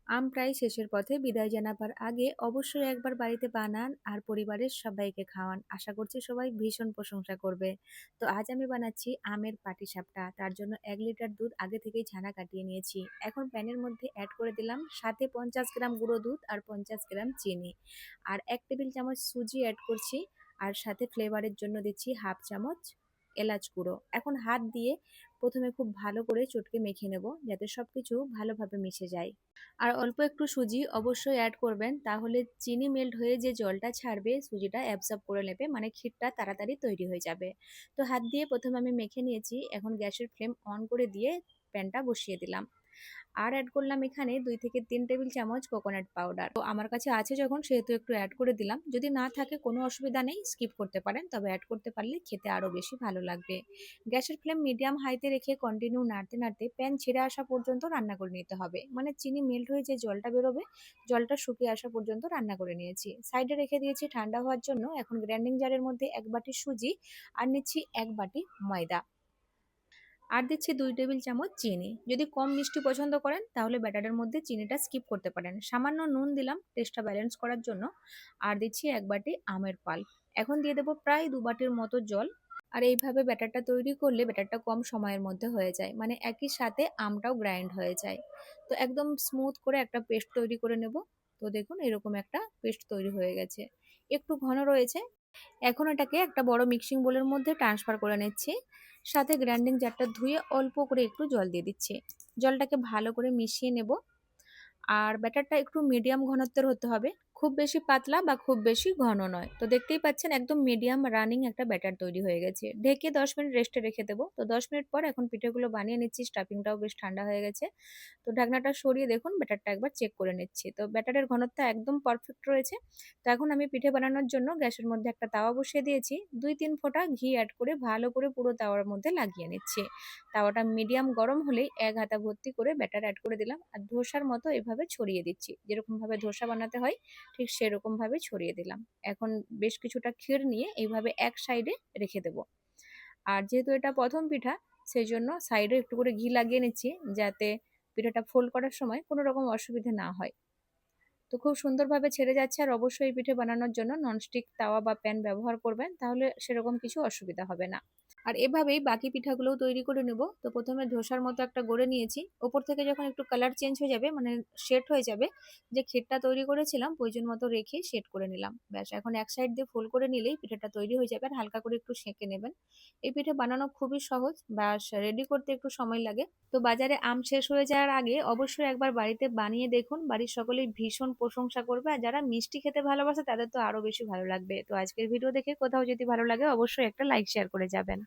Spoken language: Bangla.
আম প্রায় শেষের পথে, বিদায় জানাবার আগে অবশ্যই একবার বাড়িতে বানান আর পরিবারের সবাইকে খাওয়ান। আশা করছি সবাই ভীষণ প্রশংসা করবে। তো আজ আমি বানাচ্ছি আমের পাটিসাপটা। তার জন্য ১ লিটার দুধ আগে থেকেই ছানা কাটিয়ে নিয়েছি। এখন প্যানের মধ্যে অ্যাড করে দিলাম সাথে ৫০ গ্রাম গুঁড়ো দুধ আর ৫০ গ্রাম চিনি। আর ১ টেবিল চামচ সুজি অ্যাড করছি। আর সাথে ফ্লেভারের জন্য দিচ্ছি হাফ চামচ এলাচ গুঁড়ো। এখন হাত দিয়ে প্রথমে খুব ভালো করে চটকে মেখে নেব, যাতে সবকিছু ভালোভাবে মিশে যায়। আর অল্প একটু সুজি অবশ্যই অ্যাড করবেন, তাহলে চিনি মেল্ট হয়ে যে জলটা ছাড়বে সুজিটা অ্যাবসর্ব করে নেবে, মানে ক্ষীরটা তাড়াতাড়ি তৈরি হয়ে যাবে। তো হাত দিয়ে প্রথমে আমি মেখে নিয়েছি। এখন গ্যাসের ফ্লেম অন করে দিয়ে প্যানটা বসিয়ে দিলাম। আর অ্যাড করলাম এখানে ২ থেকে ৩ টেবিল চামচ কোকোনাট পাউডার। তো আমার কাছে আছে যখন, সেহেতু একটু অ্যাড করে দিলাম। যদি না থাকে কোনো অসুবিধা নেই, স্কিপ করতে পারেন, তবে অ্যাড করতে পারলে খেতে আরও বেশি ভালো লাগবে। গ্যাসের ফ্লেম মিডিয়াম হাইতে রেখে কন্টিনিউ নাড়তে নাড়তে প্যান ছেড়ে আসা পর্যন্ত রান্না করে নিতে হবে, মানে চিনি মেল্ট হয়ে যে জলটা বেরোবে, জলটা শুকিয়ে আসা পর্যন্ত রান্না করে নিয়েছি। সাইডে রেখে দিয়েছি ঠান্ডা হওয়ার জন্য। এখন গ্রাইন্ডিং জারের মধ্যে ১ বাটি সুজি আর নিচ্ছি ১ বাটি ময়দা, আর দিচ্ছি ২ টেবিল চামচ চিনি। যদি কম মিষ্টি পছন্দ করেন তাহলে ব্যাটারের মধ্যে চিনিটা স্কিপ করতে পারেন। সামান্য নুন দিলাম টেস্টটা ব্যালেন্স করার জন্য। আর দিচ্ছি ১ বাটি আমের পাল্প। এখন দিয়ে দেবো প্রায় ২ বাটির মতো জল। আর এইভাবে ব্যাটারটা তৈরি করলে ব্যাটারটা কম সময়ের মধ্যে হয়ে যায়, মানে একই সাথে আমটাও গ্রাইন্ড হয়ে যায়। তো একদম স্মুথ করে একটা পেস্ট তৈরি করে নেব। তো দেখুন এরকম একটা পেস্ট তৈরি হয়ে গেছে, একটু ঘন রয়েছে। এখন এটাকে একটা বড় মিক্সিং বোলের মধ্যে ট্রান্সফার করে নিচ্ছি। সাথে গ্রাইন্ডিং জারটা ধুয়ে অল্প করে একটু জল দিয়ে দিচ্ছি। জলটাকে ভালো করে মিশিয়ে নেব। আর ব্যাটারটা একটু মিডিয়াম ঘনত্বের হতে হবে, খুব বেশি পাতলা বা খুব বেশি ঘন নয়। তো দেখতেই পাচ্ছেন একদম মিডিয়াম রানিং একটা ব্যাটার তৈরি হয়ে গেছে। ঢেকে ১০ মিনিট রেস্টে রেখে দেবো। তো ১০ মিনিট পর এখন পিঠেগুলো বানিয়ে নিচ্ছি। স্টাফিংটাও বেশ ঠান্ডা হয়ে গেছে। তো ঢাকনাটা সরিয়ে দেখুন ব্যাটারটা একবার চেক করে নিচ্ছি। তো ব্যাটারের ঘনত্ব একদম পারফেক্ট রয়েছে। তো এখন আমি পিঠে বানানোর জন্য গ্যাসের মধ্যে একটা তাওয়া বসিয়ে দিয়েছি। ২-৩ ফোঁটা ঘি অ্যাড করে ভালো করে পুরো তাওয়ার মধ্যে লাগিয়ে নিচ্ছি। তাওয়াটা মিডিয়াম গরম হলেই ১ হাতা ভর্তি করে ব্যাটার অ্যাড করে দিলাম আর ধোসার মতো এভাবে ছড়িয়ে দিচ্ছি। যেরকমভাবে ধোসা বানাতে হয় ঠিক সেরকমভাবে ছড়িয়ে দিলাম। এখন বেশ কিছুটা ক্ষীর নিয়ে এইভাবে এক সাইডে রেখে দেব। আর যেহেতু এটা ১ম পিঠা, সেজন্য সাইডে একটু করে ঘি লাগিয়ে নিচ্ছি, যাতে পিঠাটা ফোল্ড করার সময় কোনো রকম অসুবিধা না হয়। তো খুব সুন্দরভাবে ছেড়ে যাচ্ছে। আর অবশ্যই এই পিঠে বানানোর জন্য ননস্টিক তাওয়া বা প্যান ব্যবহার করবেন, তাহলে সেরকম কিছু অসুবিধা হবে না। আর এভাবেই বাকি পিঠাগুলোও তৈরি করে নেব। তো প্রথমে ধোসার মতো একটা গড়ে নিয়েছি। ওপর থেকে যখন একটু কালার চেঞ্জ হয়ে যাবে, মানে শেড হয়ে যাবে, যে ক্ষীরটা তৈরি করেছিলাম প্রয়োজন মতো রেখে শেড করে নিলাম। ব্যাস, এখন এক সাইড দিয়ে ফোল্ড করে নিলেই পিঠাটা তৈরি হয়ে যাবে। আর হালকা করে একটু সেঁকে নেবেন। এই পিঠে বানানো খুবই সহজ, ব্যাস রেডি করতে একটু সময় লাগে। তো বাজারে আম শেষ হয়ে যাওয়ার আগে অবশ্যই একবার বাড়িতে বানিয়ে দেখুন। বাড়ির সকলেই ভীষণ প্রশংসা করবে। আর যারা মিষ্টি খেতে ভালোবাসে তাদের তো আরো বেশি ভালো লাগবে। তো আজকের ভিডিও দেখে কোথাও যদি ভালো লাগে অবশ্যই একটা লাইক শেয়ার করে যাবেন।